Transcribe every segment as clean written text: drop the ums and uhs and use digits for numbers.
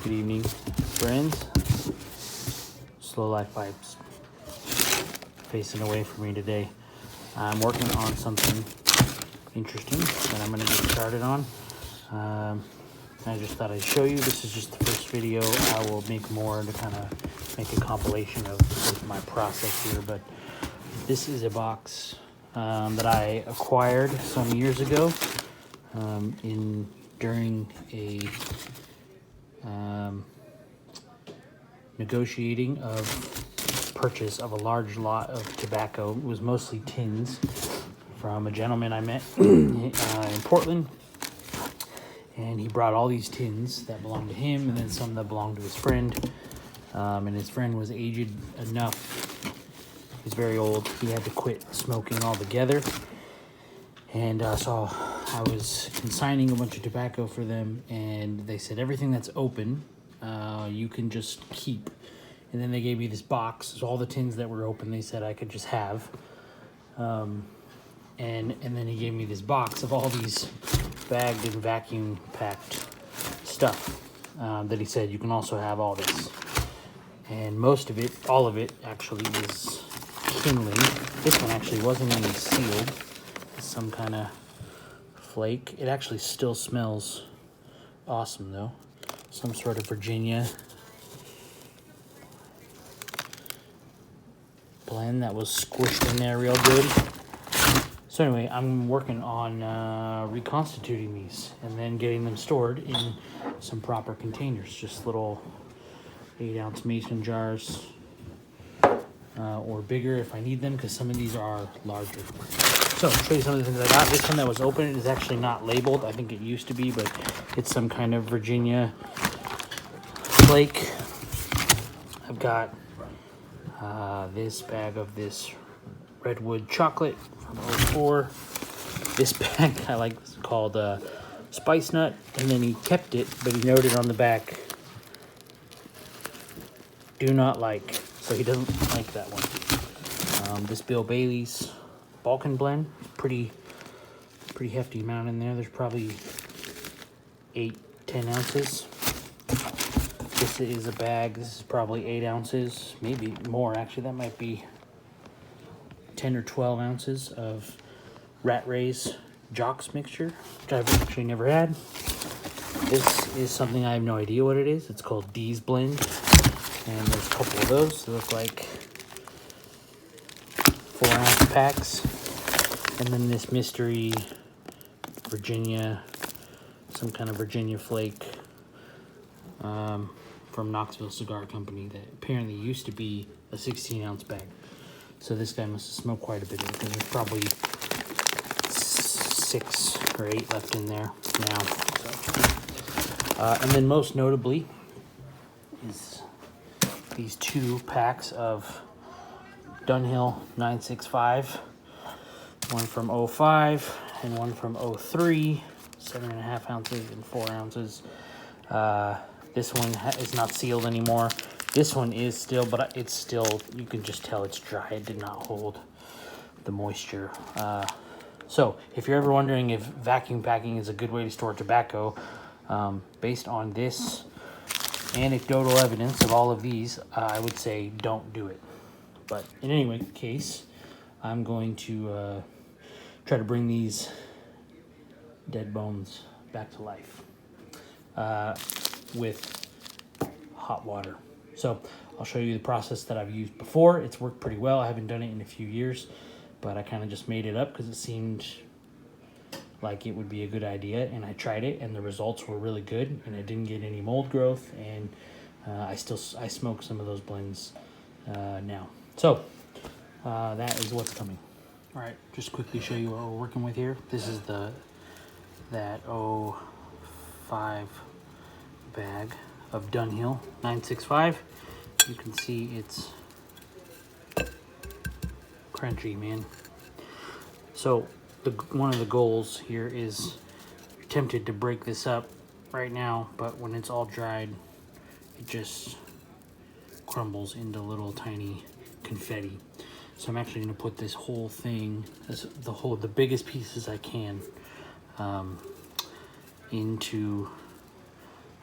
Good evening, friends. Slow Life Pipes facing away from me today. I'm working on something interesting that I'm going to get started on. I just thought I'd show you. This is just the first video. I will make more to kind of make a compilation of my process here. But this is a box that I acquired some years ago during a negotiating of purchase of a large lot of tobacco. It was mostly tins from a gentleman I met in Portland, and he brought all these tins that belonged to him and then some that belonged to his friend, and his friend was aged enough, he's very old, he had to quit smoking altogether, and so I was consigning a bunch of tobacco for them, and they said everything that's open you can just keep. And then they gave me this box, so all the tins that were open they said I could just have, and then he gave me this box of all these bagged and vacuum packed stuff that he said you can also have all this. And most of it, all of it actually is kindling. This one actually wasn't even sealed. It's some kind of flake. It actually still smells awesome though. Some sort of Virginia blend that was squished in there real good. So anyway, I'm working on reconstituting these and then getting them stored in some proper containers, just little 8-ounce mason jars, or bigger if I need them, because some of these are larger. So I'll show you some of the things I got. This one that was open is actually not labeled. I think it used to be, but it's some kind of Virginia flake. I've got this bag of this redwood chocolate from 04. This bag I like is called Spice Nut, and then he kept it, but he noted on the back, do not like, so he doesn't like that one. This Bill Bailey's Balkan blend, pretty hefty amount in there. There's probably 8-10 ounces. This is a bag. This is probably 8 ounces, maybe more actually. That might be 10 or 12 ounces of Rat Ray's Jocks mixture, which I've actually never had. This is something I have no idea what it is. It's called D's Blend, and there's a couple of those. They look like 4-ounce packs. And then this mystery Virginia, some kind of Virginia flake from Knoxville Cigar Company that apparently used to be a 16-ounce bag. So this guy must have smoked quite a bit of it, because there's probably 6 or 8 left in there now. So. And then most notably is these 2 packs of Dunhill 965, one from 05 and one from 03, 7.5 ounces and 4 ounces. This one is not sealed anymore. This one is still, but it's still, you can just tell it's dry. It did not hold the moisture. So if you're ever wondering if vacuum packing is a good way to store tobacco, based on this anecdotal evidence of all of these, I would say don't do it. But in any case, I'm going to try to bring these dead bones back to life with hot water. So I'll show you the process that I've used before. It's worked pretty well. I haven't done it in a few years, but I kind of just made it up because it seemed like it would be a good idea, and I tried it and the results were really good, and it didn't get any mold growth, and I smoke some of those blends now. So that is what's coming. All right, just quickly show you what we're working with here. This is that 05 bag of Dunhill 965. You can see it's crunchy, man. So one of the goals here is, you're tempted to break this up right now, but when it's all dried, it just crumbles into little tiny confetti. So I'm actually going to put this whole thing, the biggest pieces I can, into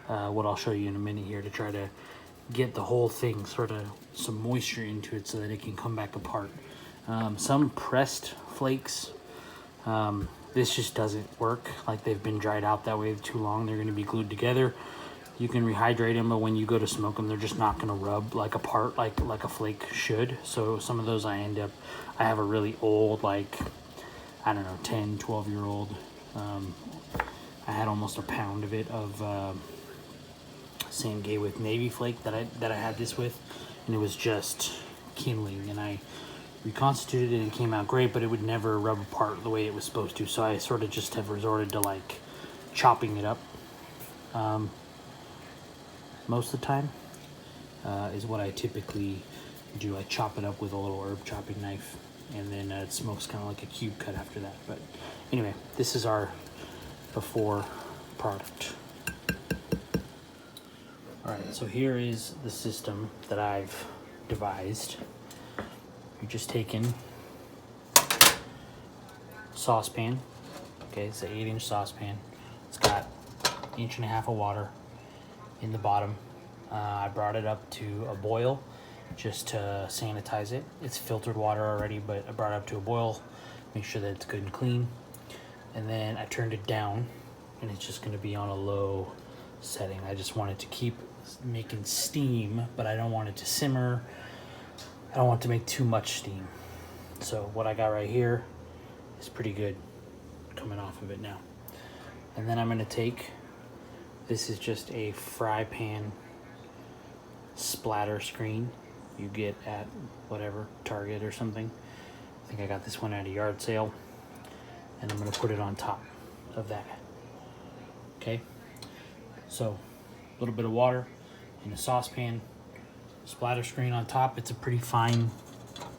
what I'll show you in a minute here, to try to get the whole thing sort of some moisture into it so that it can come back apart. Some pressed flakes, this just doesn't work. Like, they've been dried out that way too long. They're going to be glued together. You can rehydrate them, but when you go to smoke them, they're just not going to rub like apart like a flake should. So some of those I have a really old, like, I don't know, 10, 12-year-old. I had almost a pound of it of same gay with Navy flake that I had this with, and it was just kindling, and I reconstituted it and it came out great, but it would never rub apart the way it was supposed to. So I sort of just have resorted to like chopping it up. Most of the time is what I typically do. I chop it up with a little herb chopping knife, and then it smokes kind of like a cube cut after that. But anyway, this is our before product. All right, so here is the system that I've devised. You're just taking saucepan. Okay, it's an 8-inch saucepan. It's got 1.5 inches of water in the bottom. I brought it up to a boil just to sanitize it. It's filtered water already, but I brought it up to a boil, make sure that it's good and clean. And then I turned it down, and it's just gonna be on a low setting. I just want it to keep making steam, but I don't want it to simmer. I don't want it to make too much steam. So what I got right here is pretty good coming off of it now. And then I'm gonna take, this is just a fry pan splatter screen you get at whatever, Target or something. I think I got this one at a yard sale. And I'm gonna put it on top of that. Okay, so a little bit of water in a saucepan, splatter screen on top. It's a pretty fine,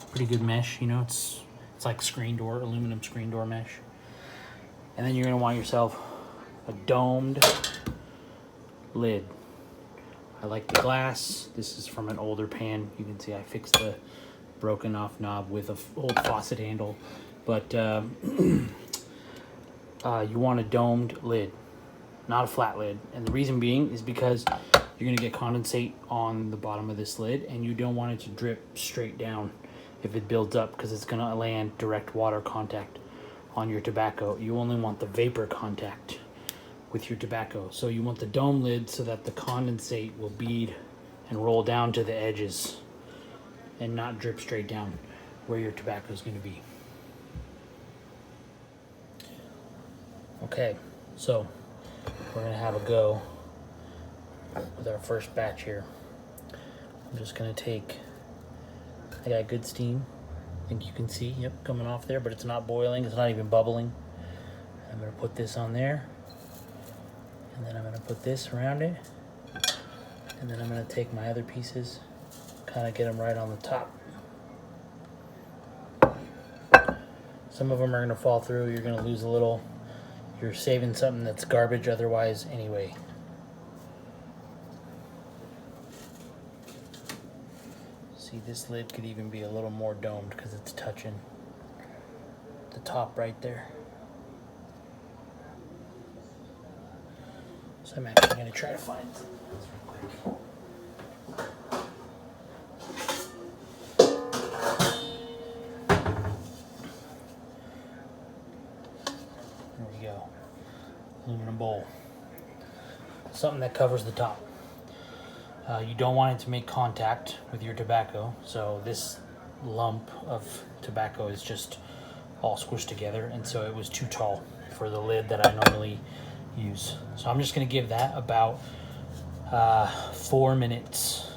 pretty good mesh, you know, it's like screen door, aluminum screen door mesh. And then you're gonna want yourself a domed lid. I like the glass. This is from an older pan. You can see I fixed the broken off knob with an old faucet handle, but you want a domed lid, not a flat lid. And the reason being is because you're gonna get condensate on the bottom of this lid, and you don't want it to drip straight down if it builds up, because it's gonna land direct water contact on your tobacco. You only want the vapor contact with your tobacco. So you want the dome lid so that the condensate will bead and roll down to the edges and not drip straight down where your tobacco is going to be. Okay, so we're gonna have a go with our first batch here. I'm just gonna take, I got good steam, I think you can see, yep, coming off there, but it's not boiling, it's not even bubbling. I'm gonna put this on there, and then I'm gonna put this around it, and then I'm gonna take my other pieces, kind of get them right on the top. Some of them are gonna fall through, you're gonna lose a little. You're saving something that's garbage otherwise anyway. See, this lid could even be a little more domed because it's touching the top right there. So I'm actually going to try to find something else real quick. There we go. Aluminum bowl. Something that covers the top. You don't want it to make contact with your tobacco, so this lump of tobacco is just all squished together, and so it was too tall for the lid that I normally use. So I'm just going to give that about 4 minutes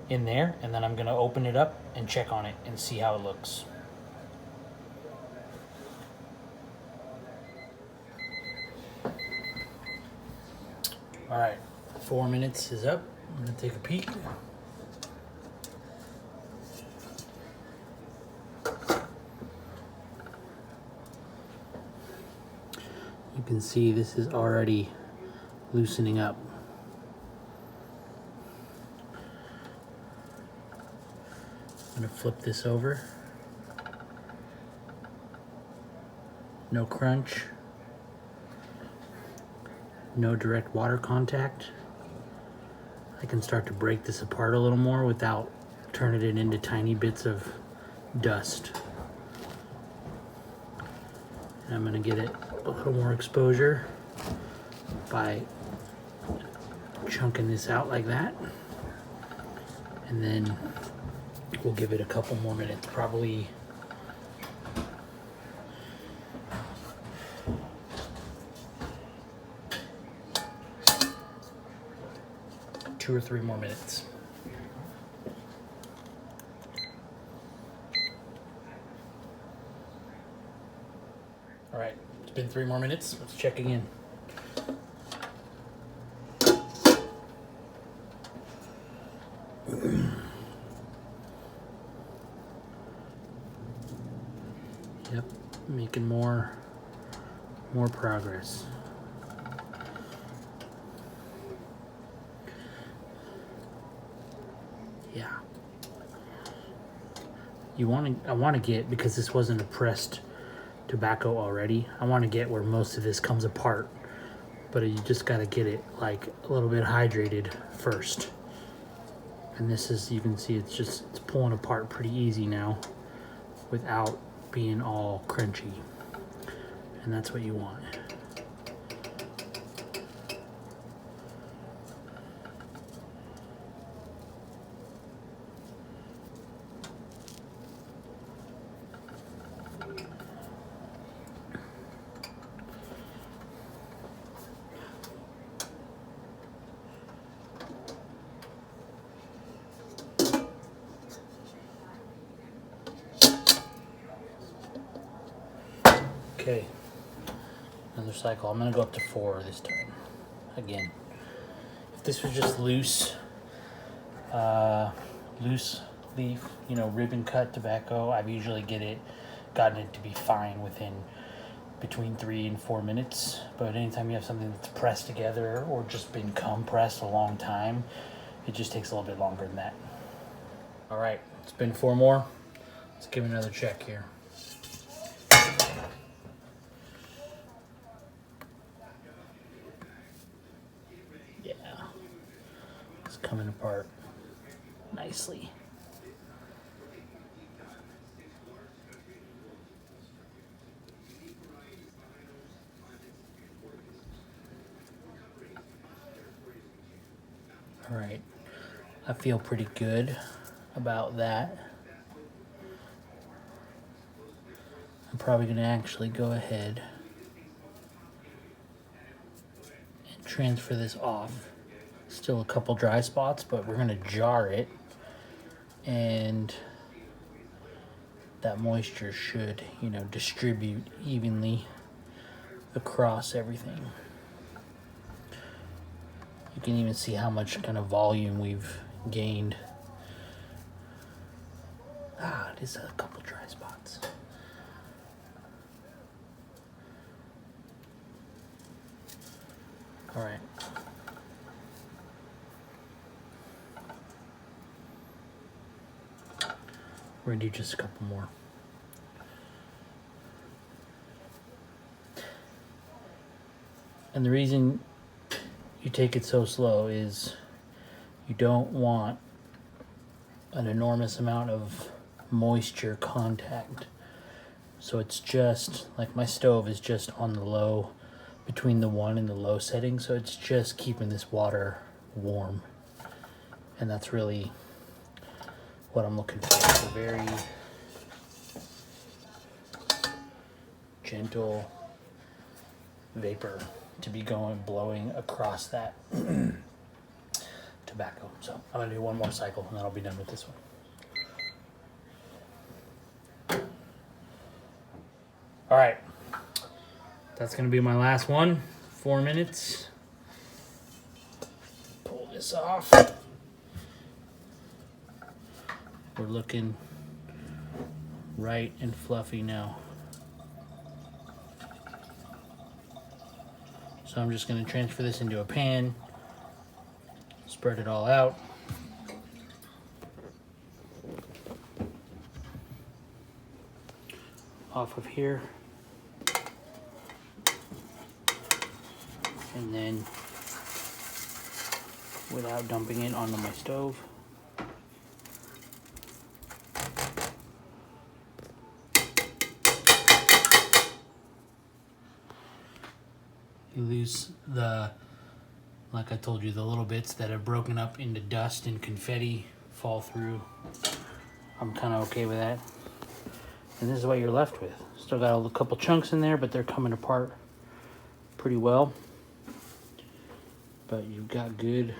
in there, and then I'm going to open it up and check on it and see how it looks. All right, 4 minutes is up. I'm gonna take a peek. You can see this is already loosening up. I'm gonna flip this over. No crunch. No direct water contact. I can start to break this apart a little more without turning it into tiny bits of dust. And I'm going to get it a little more exposure by chunking this out like that. And then we'll give it a couple more minutes, probably two or three more minutes. All right, it's been 3 more minutes. Let's check again. Yep, making more progress. Yeah. I want to get, because this wasn't a pressed tobacco already, I want to get where most of this comes apart. But you just got to get it like a little bit hydrated first. And this is, you can see it's pulling apart pretty easy now without being all crunchy. And that's what you want. Okay, another cycle. I'm gonna go up to 4 this time. Again, if this was just loose leaf, ribbon cut tobacco, I've usually gotten it to be fine within between 3 and 4 minutes. But anytime you have something that's pressed together or just been compressed a long time, it just takes a little bit longer than that. All right, it's been 4 more. Let's give it another check here. Coming apart nicely. All right, I feel pretty good about that. I'm probably going to actually go ahead and transfer this off. Still a couple dry spots, but we're going to jar it, and that moisture should, distribute evenly across everything. You can even see how much kind of volume we've gained. It is a couple dry spots. All right. We're gonna do just a couple more. And the reason you take it so slow is you don't want an enormous amount of moisture contact. So it's just, like my stove is just on the low, between the 1 and the low setting, so it's just keeping this water warm. And that's really what I'm looking for. It's a very gentle vapor to be blowing across that tobacco. So I'm gonna do 1 more cycle and then I'll be done with this one. All right, that's gonna be my last one. 4 minutes. Pull this off. We're looking right and fluffy now. So I'm just going to transfer this into a pan, spread it all out. Off of here. And then without dumping it onto my stove. You lose the, like I told you, the little bits that have broken up into dust and confetti fall through. I'm kind of okay with that. And this is what you're left with. Still got a couple chunks in there, but they're coming apart pretty well. But you've got good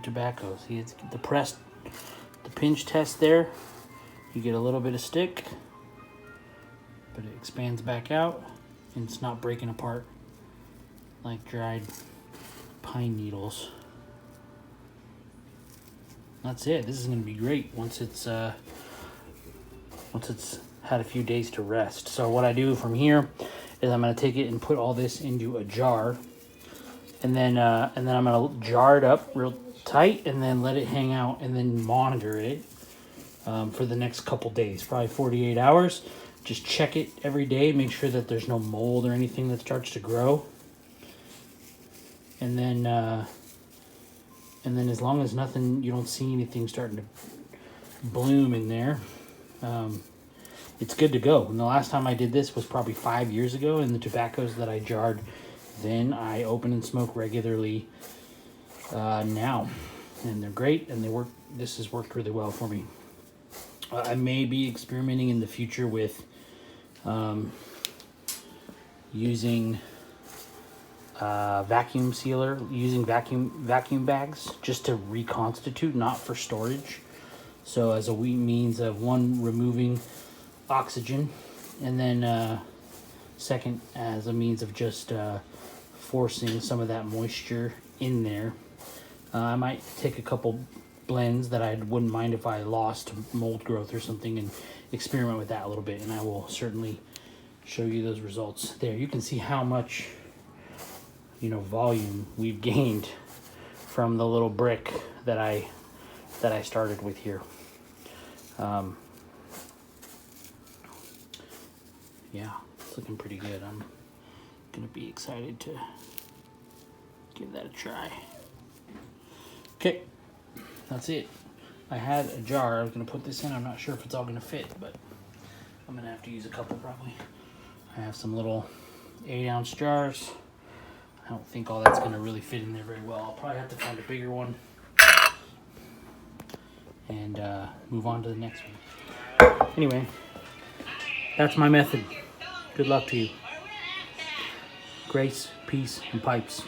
tobacco. See, it's the pinch test there. You get a little bit of stick, but it expands back out and it's not breaking apart like dried pine needles. That's it. This is going to be great once it's had a few days to rest. So what I do from here is I'm going to take it and put all this into a jar, and then I'm going to jar it up real tight and then let it hang out and then monitor it for the next couple days, probably 48 hours. Just check it every day, make sure that there's no mold or anything that starts to grow. And then as long as you don't see anything starting to bloom in there, it's good to go. And the last time I did this was probably 5 years ago, and the tobaccos that I jarred then I open and smoke regularly now. And they're great, and they work. This has worked really well for me. I may be experimenting in the future with using vacuum sealer, using vacuum bags just to reconstitute, not for storage. So as a means of, one, removing oxygen, and then second, as a means of just forcing some of that moisture in there. I might take a couple blends that I wouldn't mind if I lost mold growth or something and experiment with that a little bit, and I will certainly show you those results. There, you can see how much, volume we've gained from the little brick that I started with here. Yeah, it's looking pretty good. I'm gonna be excited to give that a try. Okay, that's it. I had a jar I was gonna put this in. I'm not sure if it's all gonna fit, but I'm gonna have to use a couple probably. I have some little 8-ounce jars. I don't think all that's gonna really fit in there very well. I'll probably have to find a bigger one and move on to the next one. Anyway, that's my method. Good luck to you. Grace, peace, and pipes.